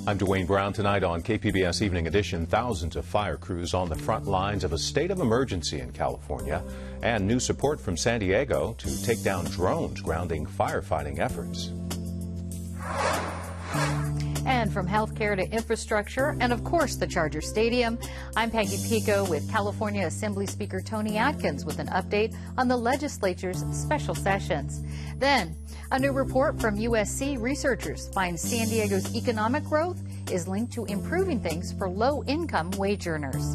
I'm Dwayne Brown. Tonight on KPBS Evening Edition, thousands of fire crews on the front lines of a state of emergency in California, and new support from San Diego to take down drones grounding firefighting efforts. And from healthcare to infrastructure, and of course the Charger Stadium, I'm Peggy Pico with California Assembly Speaker Toni Atkins with an update on the legislature's special sessions. Then, a new report from USC researchers finds San Diego's economic growth is linked to improving things for low-income wage earners.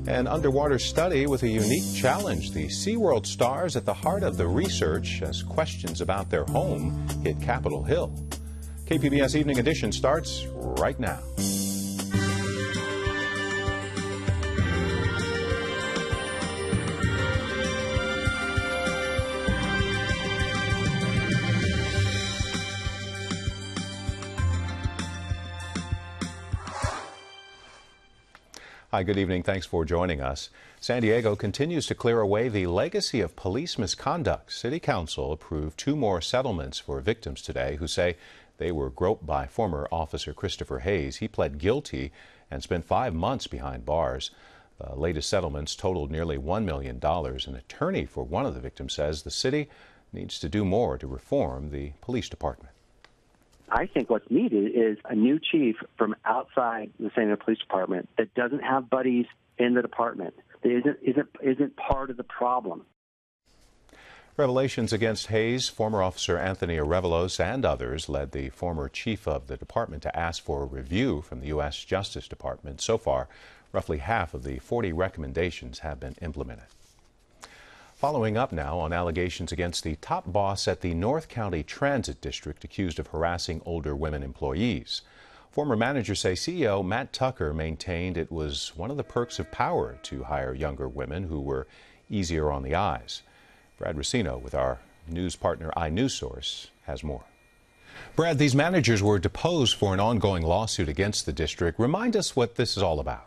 An underwater study with a unique challenge. The SeaWorld stars at the heart of the research as questions about their home hit Capitol Hill. KPBS Evening Edition starts right now. Hi, good evening. Thanks for joining us. San Diego continues to clear away the legacy of police misconduct. City Council approved 2 more settlements for victims today who say they were groped by former officer Christopher Hayes. He pled guilty and spent 5 months behind bars. The latest settlements totaled nearly $1 million. An attorney for one of the victims says the city needs to do more to reform the police department. I think what's needed is a new chief from outside the San Diego Police Department that doesn't have buddies in the department, that isn't part of the problem. Revelations against Hayes, former officer Anthony Arevalos, and others led the former chief of the department to ask for a review from the U.S. Justice Department. So far, roughly half of the 40 recommendations have been implemented. Following up now on allegations against the top boss at the North County Transit District accused of harassing older women employees. Former managers say CEO Matt Tucker maintained it was one of the perks of power to hire younger women who were easier on the eyes. Brad Racino with our news partner iNewsSource has more. Brad, these managers were deposed for an ongoing lawsuit against the district. Remind us what this is all about.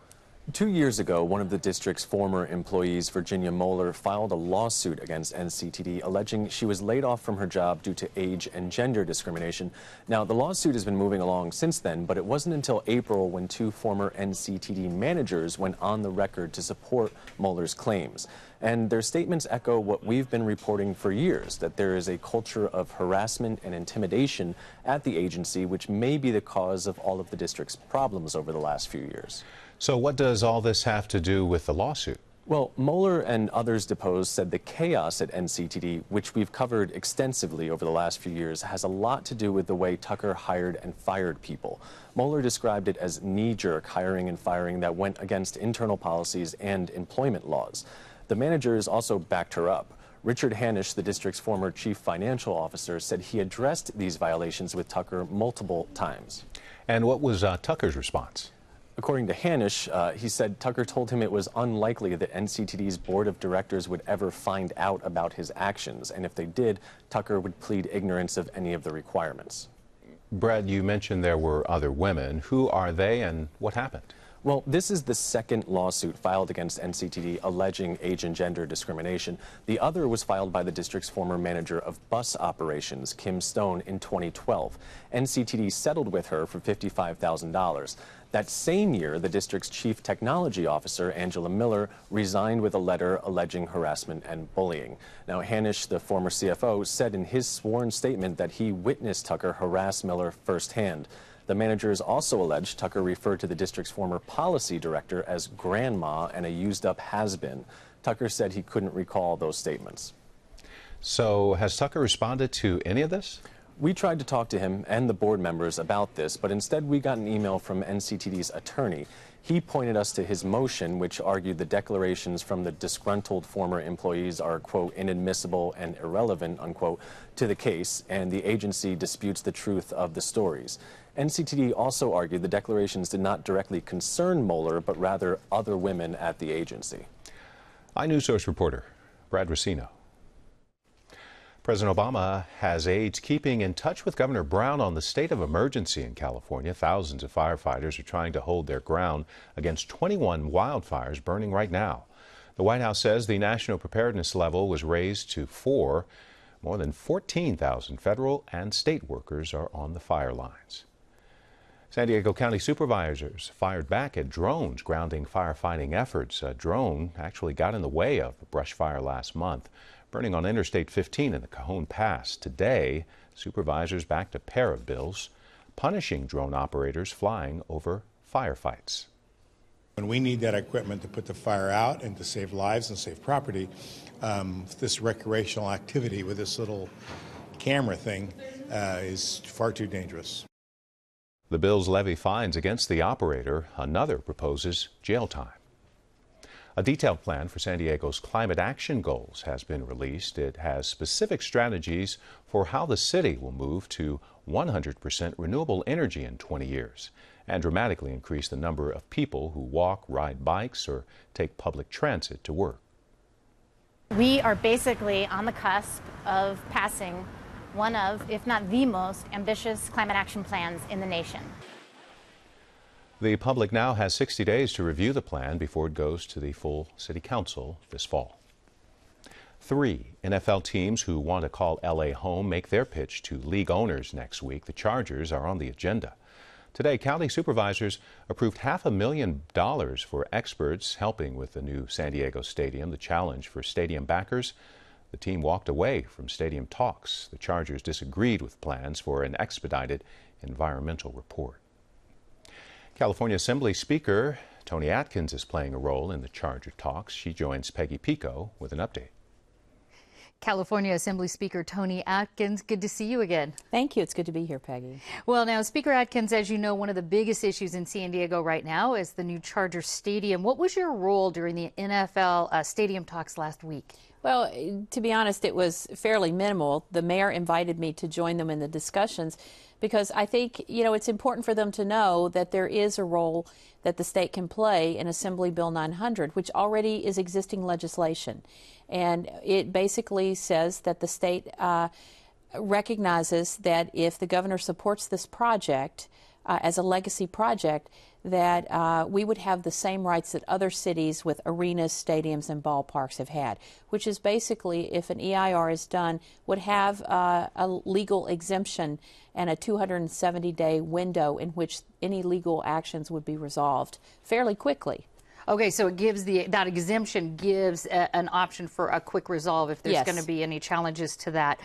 2 years ago, one of the district's former employees, Virginia Moeller, filed a lawsuit against NCTD alleging she was laid off from her job due to age and gender discrimination. Now, the lawsuit has been moving along since then, but it wasn't until April when 2 former NCTD managers went on the record to support Moeller's claims. And their statements echo what we've been reporting for years, that there is a culture of harassment and intimidation at the agency, which may be the cause of all of the district's problems over the last few years. So what does all this have to do with the lawsuit? Well, Moeller and others deposed said the chaos at NCTD, which we've covered extensively over the last few years, has a lot to do with the way Tucker hired and fired people. Moeller described it as knee-jerk hiring and firing that went against internal policies and employment laws. The managers also backed her up. Richard Hanisch, the district's former chief financial officer, said he addressed these violations with Tucker multiple times. And what was Tucker's response? According to Hanisch, he said Tucker told him it was unlikely that NCTD's board of directors would ever find out about his actions, and if they did, Tucker would plead ignorance of any of the requirements. Brad, you mentioned there were other women. Who are they and what happened? Well, this is the second lawsuit filed against NCTD alleging age and gender discrimination. The other was filed by the district's former manager of bus operations, Kim Stone, in 2012. NCTD settled with her for $55,000. That same year, the district's chief technology officer, Angela Miller, resigned with a letter alleging harassment and bullying. Now, Hanisch, the former CFO, said in his sworn statement that he witnessed Tucker harass Miller firsthand. The managers also alleged Tucker referred to the district's former policy director as grandma and a used-up has-been. Tucker said he couldn't recall those statements. So has Tucker responded to any of this? We tried to talk to him and the board members about this, but instead we got an email from NCTD's attorney. He pointed us to his motion, which argued the declarations from the disgruntled former employees are, quote, inadmissible and irrelevant, unquote, to the case, and the agency disputes the truth of the stories. NCTD also argued the declarations did not directly concern Moeller, but rather other women at the agency. iNewsSource reporter Brad Racino. President Obama has aides keeping in touch with Governor Brown on the state of emergency in California. Thousands of firefighters are trying to hold their ground against 21 wildfires burning right now. The White House says the national preparedness level was raised to 4. More than 14,000 federal and state workers are on the fire lines. San Diego County supervisors fired back at drones grounding firefighting efforts. A drone actually got in the way of a brush fire last month, burning on Interstate 15 in the Cajon Pass. Today, supervisors backed a pair of bills punishing drone operators flying over firefights. When we need that equipment to put the fire out and to save lives and save property, this recreational activity with this little camera thing is far too dangerous. The bills levy fines against the operator. Another proposes jail time. A detailed plan for San Diego's climate action goals has been released. It has specific strategies for how the city will move to 100% renewable energy in 20 years and dramatically increase the number of people who walk, ride bikes, or take public transit to work. We are basically on the cusp of passing one of, if not the most ambitious climate action plans in the nation. The public now has 60 days to review the plan before it goes to the full city council this fall. 3 NFL teams who want to call LA home make their pitch to league owners next week. The Chargers are on the agenda. Today, county supervisors approved $500,000 for experts helping with the new San Diego stadium. The challenge for stadium backers: the team walked away from stadium talks. The Chargers disagreed with plans for an expedited environmental report. California Assembly Speaker Toni Atkins is playing a role in the Charger talks. She joins Peggy Pico with an update. California Assembly Speaker Toni Atkins, good to see you again. Thank you. It's good to be here, Peggy. Well, now, Speaker Atkins, as you know, one of the biggest issues in San Diego right now is the new Charger Stadium. What was your role during the NFL stadium talks last week? Well, to be honest, it was fairly minimal. The mayor invited me to join them in the discussions because I think, it's important for them to know that there is a role that the state can play in Assembly Bill 900, which already is existing legislation. And it basically says that the state recognizes that if the governor supports this project as a legacy project, that we would have the same rights that other cities with arenas, stadiums, and ballparks have had, which is basically, if an EIR is done, would have a legal exemption and a 270-day window in which any legal actions would be resolved fairly quickly. Okay, so it gives that exemption gives an option for a quick resolve if there's going to be any challenges to that.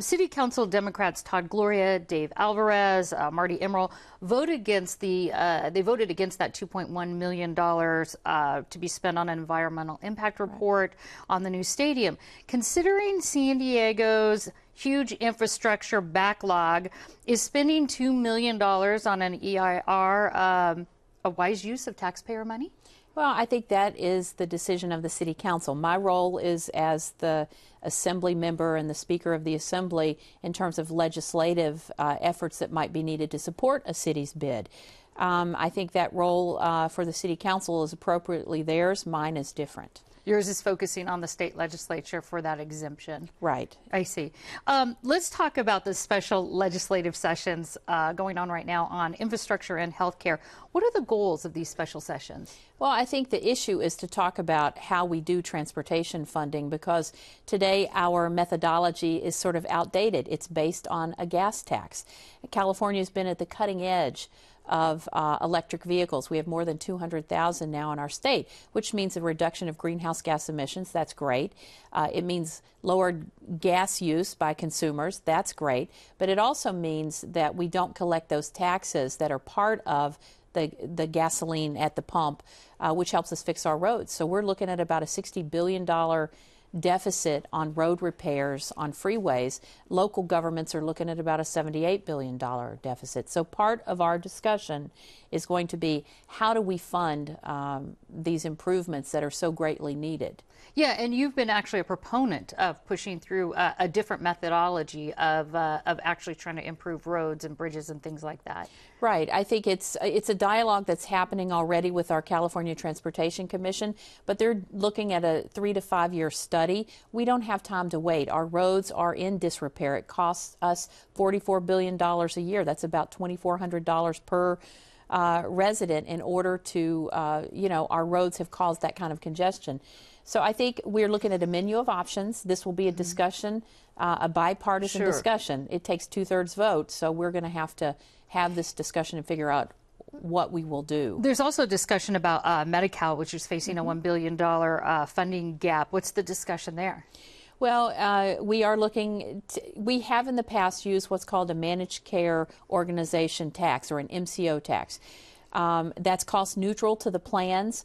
City Council Democrats Todd Gloria, Dave Alvarez, Marty Emerald voted against that $2.1 million to be spent on an environmental impact report on the new stadium. Considering San Diego's huge infrastructure backlog, is spending $2 million on an EIR a wise use of taxpayer money? Well, I think that is the decision of the City Council. My role is as the Assembly member and the Speaker of the Assembly in terms of legislative efforts that might be needed to support a city's bid. I think that role for the City Council is appropriately theirs. Mine is different. Yours is focusing on the state legislature for that exemption. Right. I see. Let's talk about the special legislative sessions going on right now on infrastructure and healthcare. What are the goals of these special sessions? Well, I think the issue is to talk about how we do transportation funding, because today our methodology is sort of outdated. It's based on a gas tax. California has been at the cutting edge of electric vehicles. We have more than 200,000 now in our state, which means a reduction of greenhouse gas emissions. That's great. It means lower gas use by consumers. That's great. But it also means that we don't collect those taxes that are part of the gasoline at the pump, which helps us fix our roads. So we're looking at about a $60 billion deficit on road repairs on freeways. Local governments are looking at about a $78 billion deficit. So part of our discussion is going to be, how do we fund these improvements that are so greatly needed? Yeah, and you've been actually a proponent of pushing through a different methodology of actually trying to improve roads and bridges and things like that. Right. I think it's a dialogue that's happening already with our California Transportation Commission, but they're looking at a 3 to 5 year study. We don't have time to wait. Our roads are in disrepair. It costs us $44 billion a year. That's about $2,400 per resident in order to, our roads have caused that kind of congestion. So I think we're looking at a menu of options. This will be a discussion, a bipartisan discussion. It takes 2/3 vote, so we're going to have this discussion and figure out what we will do. There's also discussion about Medi-Cal, which is facing a $1 billion funding gap. What's the discussion there? Well, we are looking, we have in the past used what's called a managed care organization tax, or an MCO tax. That's cost neutral to the plans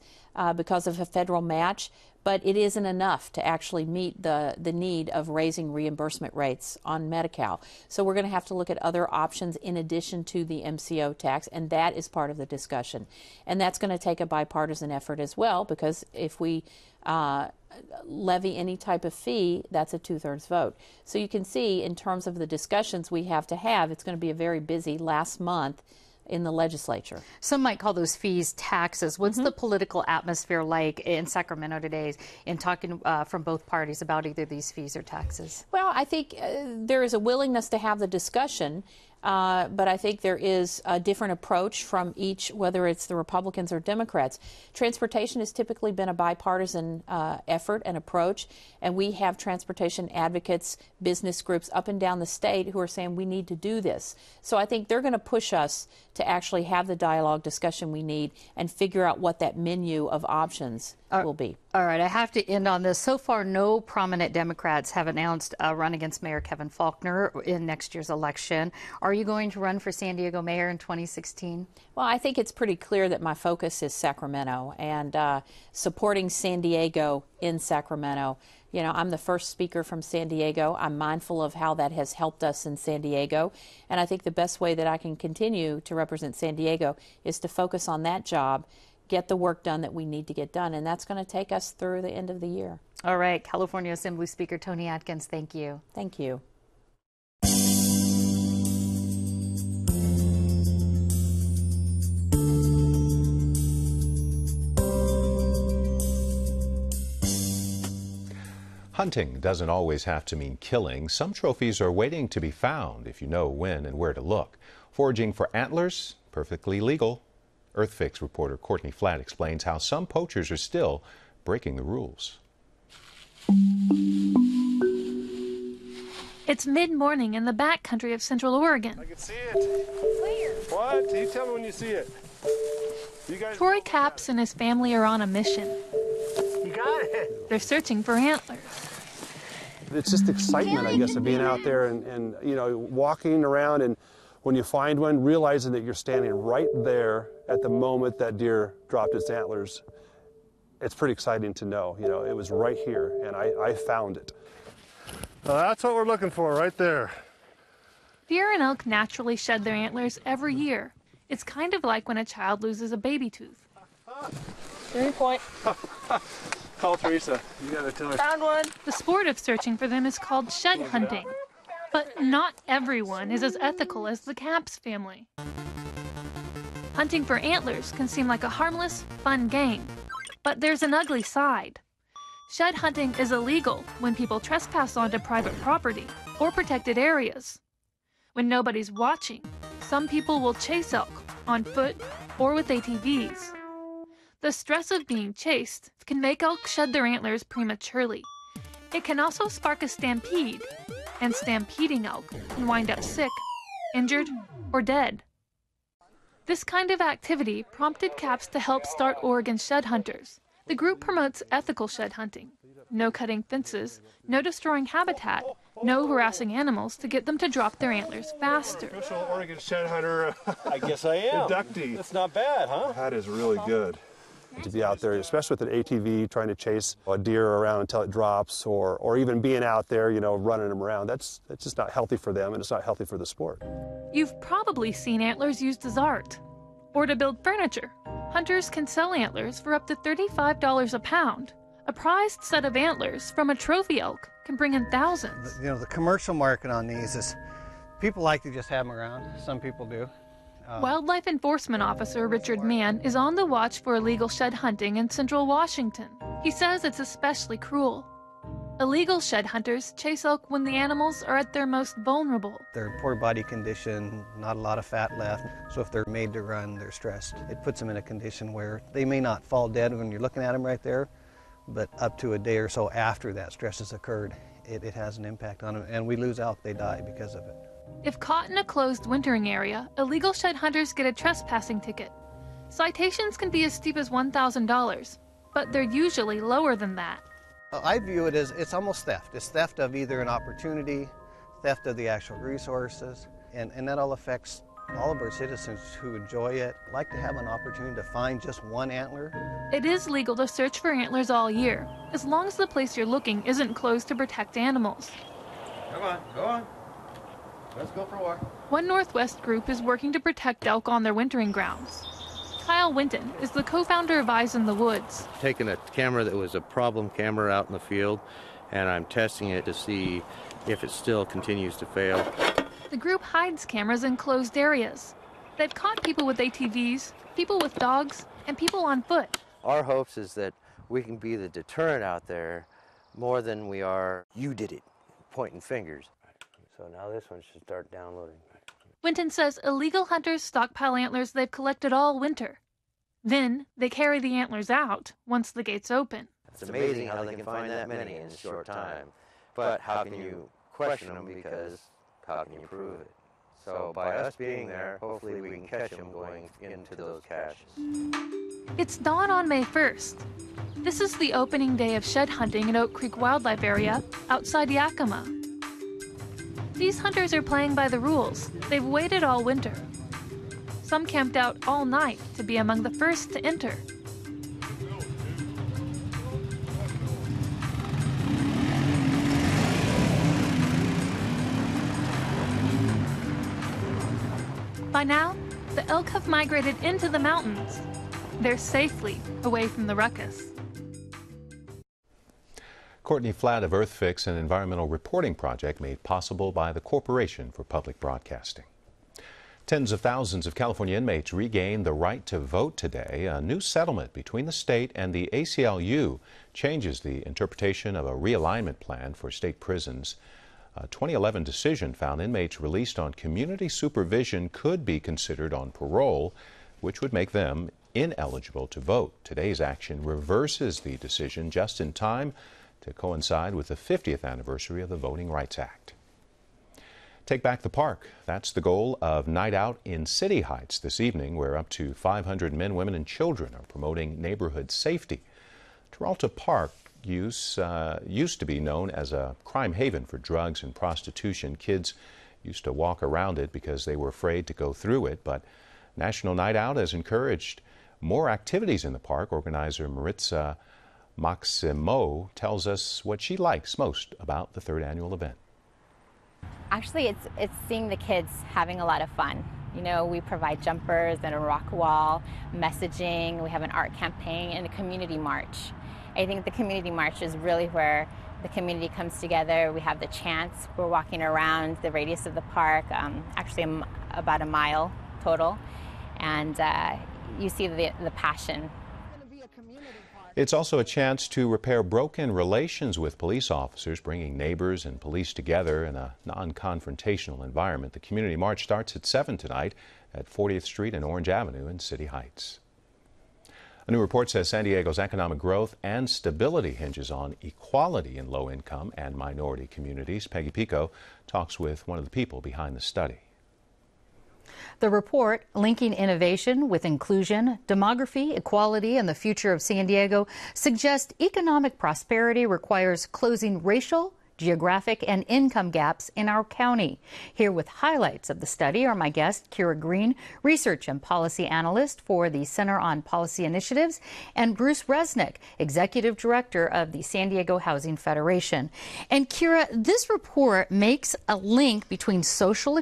because of a federal match, but it isn't enough to actually meet the need of raising reimbursement rates on Medi-Cal. So we're going to have to look at other options in addition to the MCO tax, and that is part of the discussion. And that's going to take a bipartisan effort as well, because if we levy any type of fee, that's a 2/3 vote. So you can see, in terms of the discussions we have to have, it's going to be a very busy last month in the legislature. Some might call those fees taxes. What's the political atmosphere like in Sacramento today in talking from both parties about either these fees or taxes? Well, I think there is a willingness to have the discussion, but I think there is a different approach from each, whether it's the Republicans or Democrats. Transportation has typically been a bipartisan effort and approach, and we have transportation advocates, business groups up and down the state who are saying we need to do this. So I think they're going to push us to actually have the dialogue discussion we need and figure out what that menu of options will be. All right, I have to end on this. So far, no prominent Democrats have announced a run against Mayor Kevin Faulconer in next year's election. Are you going to run for San Diego mayor in 2016? Well, I think it's pretty clear that my focus is Sacramento and supporting San Diego in Sacramento. You know, I'm the first speaker from San Diego. I'm mindful of how that has helped us in San Diego. And I think the best way that I can continue to represent San Diego is to focus on that job, get the work done that we need to get done. And that's going to take us through the end of the year. All right. California Assembly Speaker Toni Atkins, thank you. Thank you. Hunting doesn't always have to mean killing. Some trophies are waiting to be found if you know when and where to look. Foraging for antlers, perfectly legal. EarthFix reporter Courtney Flatt explains how some poachers are still breaking the rules. It's mid-morning in the backcountry of Central Oregon. I can see it. Where? What? You tell me when you see it. You guys Troy Capps and his family are on a mission. You got it. They're searching for antlers. It's just excitement, I guess, of being out there and you know, walking around, and when you find one, realizing that you're standing right there at the moment that deer dropped its antlers. It's pretty exciting to know, you know, it was right here, and I found it. Well, that's what we're looking for right there. Deer and elk naturally shed their antlers every year. It's kind of like when a child loses a baby tooth. 3 point. Call Teresa. You gotta tell her. Found one. The sport of searching for them is called shed hunting. But not everyone is as ethical as the Capps family. Hunting for antlers can seem like a harmless, fun game. But there's an ugly side. Shed hunting is illegal when people trespass onto private property or protected areas. When nobody's watching, some people will chase elk on foot or with ATVs. The stress of being chased can make elk shed their antlers prematurely. It can also spark a stampede, and stampeding elk can wind up sick, injured, or dead. This kind of activity prompted Capps to help start Oregon Shed Hunters. The group promotes ethical shed hunting. No cutting fences, no destroying habitat, no harassing animals to get them to drop their antlers faster. Official Oregon Shed Hunter. I guess I am. Inductee. That's not bad, huh? That is really good. To be out there, especially with an ATV, trying to chase a deer around until it drops, or even being out there, you know, running them around, that's just not healthy for them, and it's not healthy for the sport. You've probably seen antlers used as art or to build furniture. Hunters can sell antlers for up to $35 a pound. A prized set of antlers from a trophy elk can bring in thousands. You know, the commercial market on these is people like to just have them around. Some people do. Wildlife Enforcement Officer Richard Mann is on the watch for illegal shed hunting in central Washington. He says it's especially cruel. Illegal shed hunters chase elk when the animals are at their most vulnerable. They're in poor body condition, not a lot of fat left, so if they're made to run, they're stressed. It puts them in a condition where they may not fall dead when you're looking at them right there, but up to a day or so after that stress has occurred, it has an impact on them, and we lose elk. They die because of it. If caught in a closed wintering area, illegal shed hunters get a trespassing ticket. Citations can be as steep as $1,000, but they're usually lower than that. I view it as it's almost theft. It's theft of either an opportunity, theft of the actual resources, and that all affects all of our citizens who enjoy it, like to have an opportunity to find just one antler. It is legal to search for antlers all year, as long as the place you're looking isn't closed to protect animals. Come on, go on. Let's go for a walk. One Northwest group is working to protect elk on their wintering grounds. Kyle Winton is the co-founder of Eyes in the Woods. Taking a camera that was a problem camera out in the field, and I'm testing it to see if it still continues to fail. The group hides cameras in closed areas. They've caught people with ATVs, people with dogs, and people on foot. Our hopes is that we can be the deterrent out there more than we are, you did it, pointing fingers. So now this one should start downloading. Winton says illegal hunters stockpile antlers they've collected all winter. Then they carry the antlers out once the gates open. It's amazing how they can find that many in a short time. But how can you question them, because how can you prove it? So by us being there, hopefully we can catch them going into those caches. It's dawn on May 1st. This is the opening day of shed hunting in Oak Creek Wildlife Area outside Yakima. These hunters are playing by the rules. They've waited all winter. Some camped out all night to be among the first to enter. By now, the elk have migrated into the mountains. They're safely away from the ruckus. Courtney Flatt of EarthFix, an environmental reporting project made possible by the Corporation for Public Broadcasting. Tens of thousands of California inmates regained the right to vote today. A new settlement between the state and the ACLU changes the interpretation of a realignment plan for state prisons. A 2011 decision found inmates released on community supervision could be considered on parole, which would make them ineligible to vote. Today's action reverses the decision just in time to coincide with the 50th anniversary of the Voting Rights Act. Take back the park. That's the goal of Night Out in City Heights this evening, where up to 500 men, women, and children are promoting neighborhood safety. Terralta Park used to be known as a crime haven for drugs and prostitution. Kids used to walk around it because they were afraid to go through it, but National Night Out has encouraged more activities in the park. Organizer Maritza Maximo tells us what she likes most about the third annual event. Actually, it's seeing the kids having a lot of fun. You know, we provide jumpers and a rock wall, messaging, we have an art campaign, and a community march. I think the community march is really where the community comes together. We have the chants. We're walking around the radius of the park, actually about a mile total, and you see the passion. It's also a chance to repair broken relations with police officers, bringing neighbors and police together in a non-confrontational environment. The community march starts at 7 tonight at 40th Street and Orange Avenue in City Heights. A new report says San Diego's economic growth and stability hinges on equality in low-income and minority communities. Peggy Pico talks with one of the people behind the study. The report, linking innovation with inclusion, demography, equality, and the future of San Diego, suggests economic prosperity requires closing racial, geographic, and income gaps in our county. Here with highlights of the study are my guest, Kira Green, Research and Policy Analyst for the Center on Policy Initiatives, and Bruce Resnick, Executive Director of the San Diego Housing Federation. And Kira, this report makes a link between social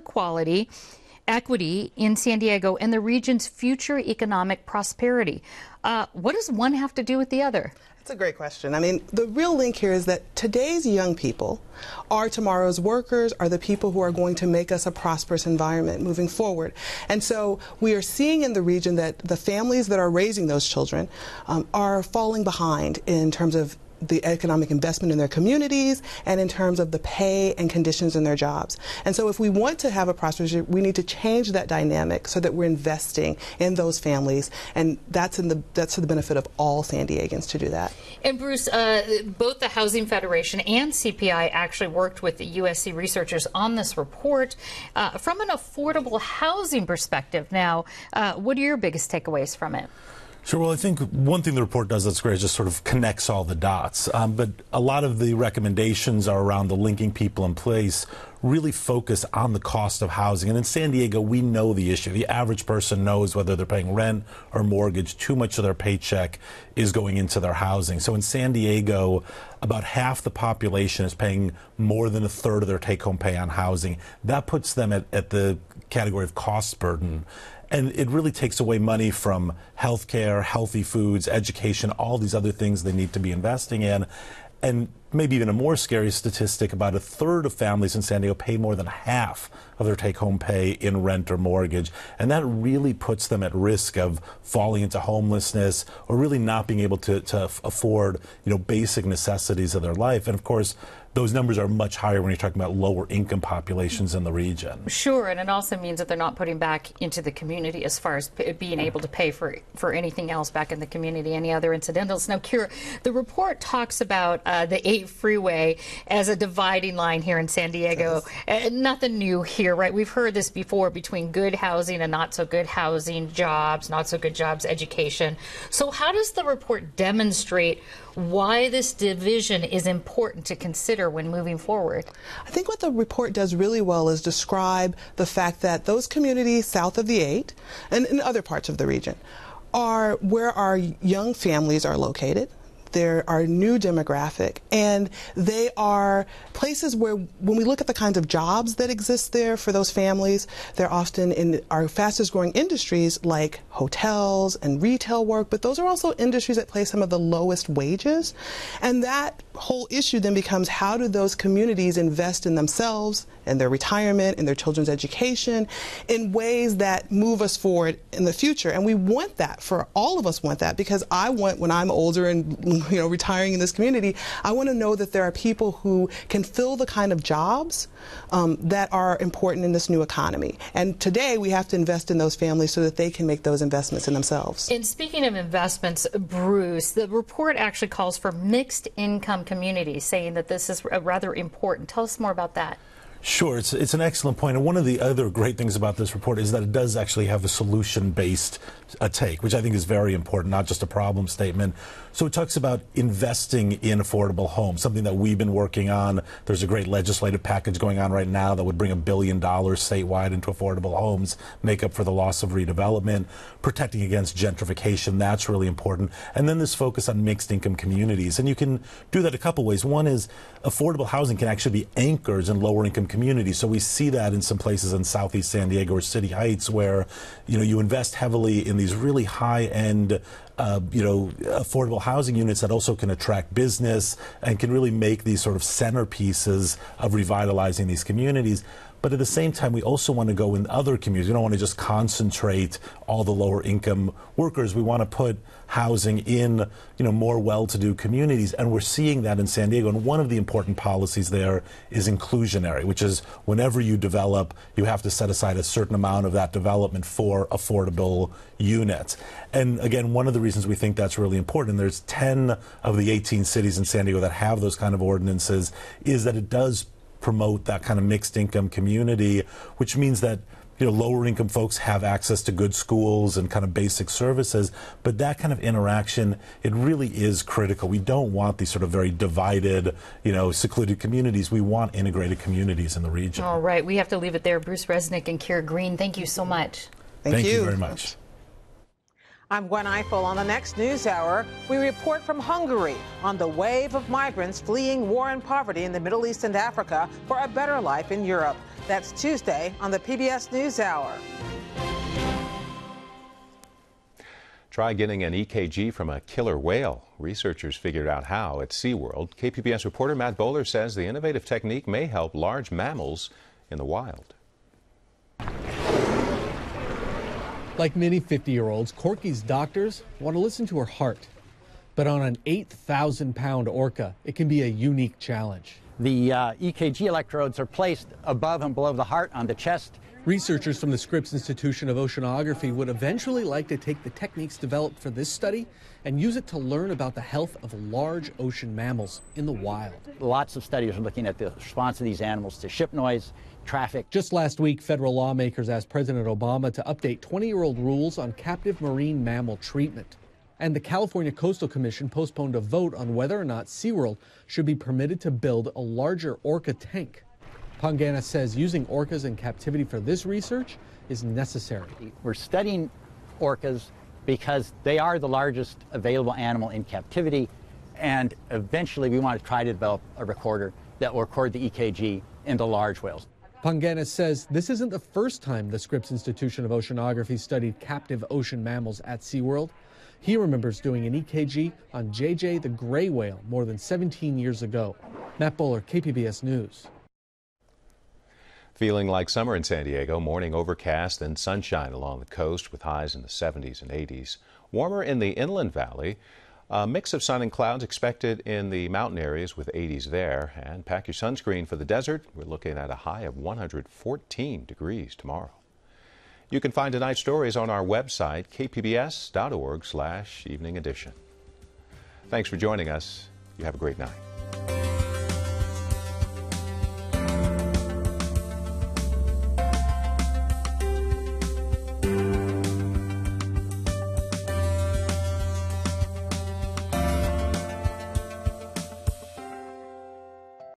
equity in San Diego and the region's future economic prosperity. What does one have to do with the other? That's a great question. I mean, the real link here is that today's young people are tomorrow's workers, are the people who are going to make us a prosperous environment moving forward. And so we are seeing in the region that the families that are raising those children are falling behind in terms of the economic investment in their communities and in terms of the pay and conditions in their jobs. And so if we want to have a prosperous future, we need to change that dynamic so that we're investing in those families, and that's to the benefit of all San Diegans to do that. And Bruce, both the Housing Federation and CPI actually worked with the USC researchers on this report from an affordable housing perspective. Now, what are your biggest takeaways from it? Sure. Well, I think one thing the report does that's great is just sort of connects all the dots. But a lot of the recommendations are around the linking people in place, really focus on the cost of housing. And in San Diego, we know the issue. The average person knows whether they're paying rent or mortgage, too much of their paycheck is going into their housing. So in San Diego, about half the population is paying more than a third of their take-home pay on housing. That puts them at the category of cost burden. And it really takes away money from healthcare, healthy foods, education, all these other things they need to be investing in. And maybe even a more scary statistic, about a third of families in San Diego pay more than half of their take-home pay in rent or mortgage. And that really puts them at risk of falling into homelessness or really not being able to afford, basic necessities of their life. And of course, those numbers are much higher when you're talking about lower income populations in the region. Sure, and it also means that they're not putting back into the community as far as being able to pay for anything else back in the community, any other incidentals. Now, Kira, the report talks about the 8 freeway as a dividing line here in San Diego. Nothing new here, right? We've heard this before between good housing and not so good housing, jobs, not so good jobs, education. So how does the report demonstrate why this division is important to consider when moving forward? I think what the report does really well is describe the fact that those communities south of the 8 and in other parts of the region are where our young families are located. They're our new demographic, and they are places where, when we look at the kinds of jobs that exist there for those families, they're often in our fastest growing industries like hotels and retail work, but those are also industries that pay some of the lowest wages. And that whole issue then becomes, how do those communities invest in themselves and their retirement and their children's education in ways that move us forward in the future? And we want that, for all of us want that, because I want, when I'm older and retiring in this community, I want to know that there are people who can fill the kind of jobs that are important in this new economy. And today we have to invest in those families so that they can make those investments in themselves. And speaking of investments, Bruce, the report actually calls for mixed income communities, saying that this is rather important. Tell us more about that. Sure, it's an excellent point. And one of the other great things about this report is that it does actually have a solution-based take, which I think is very important, not just a problem statement. So it talks about investing in affordable homes, something that we've been working on. There's a great legislative package going on right now that would bring $1 billion statewide into affordable homes, make up for the loss of redevelopment, protecting against gentrification. That's really important. And then this focus on mixed income communities. And you can do that a couple ways. One is affordable housing can actually be anchors in lower income communities. So we see that in some places in Southeast San Diego or City Heights, where you invest heavily in these really high-end affordable housing units that also can attract business and can really make these sort of centerpieces of revitalizing these communities. But at the same time, we also want to go in other communities. We don't want to just concentrate all the lower income workers. We want to put housing in, more well-to-do communities. And we're seeing that in San Diego. And one of the important policies there is inclusionary, which is whenever you develop, you have to set aside a certain amount of that development for affordable units. And again, one of the reasons we think that's really important, there's 10 of the 18 cities in San Diego that have those kind of ordinances, is that it does promote that kind of mixed income community, which means that lower income folks have access to good schools and kind of basic services, but that kind of interaction, it really is critical. We don't want these sort of very divided, secluded communities. We want integrated communities in the region. All right, we have to leave it there. Bruce Resnick and Kira Green, thank you so much. Thank you very much. I'm Gwen Eiffel. On the next News Hour, we report from Hungary on the wave of migrants fleeing war and poverty in the Middle East and Africa for a better life in Europe. That's Tuesday on the PBS News Hour. Try getting an EKG from a killer whale. Researchers figured out how at SeaWorld. KPBS reporter Matt Bowler says the innovative technique may help large mammals in the wild. Like many 50-year-olds, Corky's doctors want to listen to her heart. But on an 8,000-pound orca, it can be a unique challenge. The EKG electrodes are placed above and below the heart on the chest. Researchers from the Scripps Institution of Oceanography would eventually like to take the techniques developed for this study and use it to learn about the health of large ocean mammals in the wild. Lots of studies are looking at the response of these animals to ship noise, traffic. Just last week, federal lawmakers asked President Obama to update 20-year-old rules on captive marine mammal treatment. And the California Coastal Commission postponed a vote on whether or not SeaWorld should be permitted to build a larger orca tank. Pangana says using orcas in captivity for this research is necessary. We're studying orcas because they are the largest available animal in captivity, and eventually we want to try to develop a recorder that will record the EKG in the large whales. Pangana says this isn't the first time the Scripps Institution of Oceanography studied captive ocean mammals at SeaWorld. He remembers doing an EKG on JJ the gray whale more than 17 years ago. Matt Bowler, KPBS News. Feeling like summer in San Diego, morning overcast and sunshine along the coast with highs in the 70s and 80s. Warmer in the Inland Valley. A mix of sun and clouds expected in the mountain areas with 80s there. And pack your sunscreen for the desert. We're looking at a high of 114 degrees tomorrow. You can find tonight's stories on our website, kpbs.org/evening edition. Thanks for joining us. You have a great night.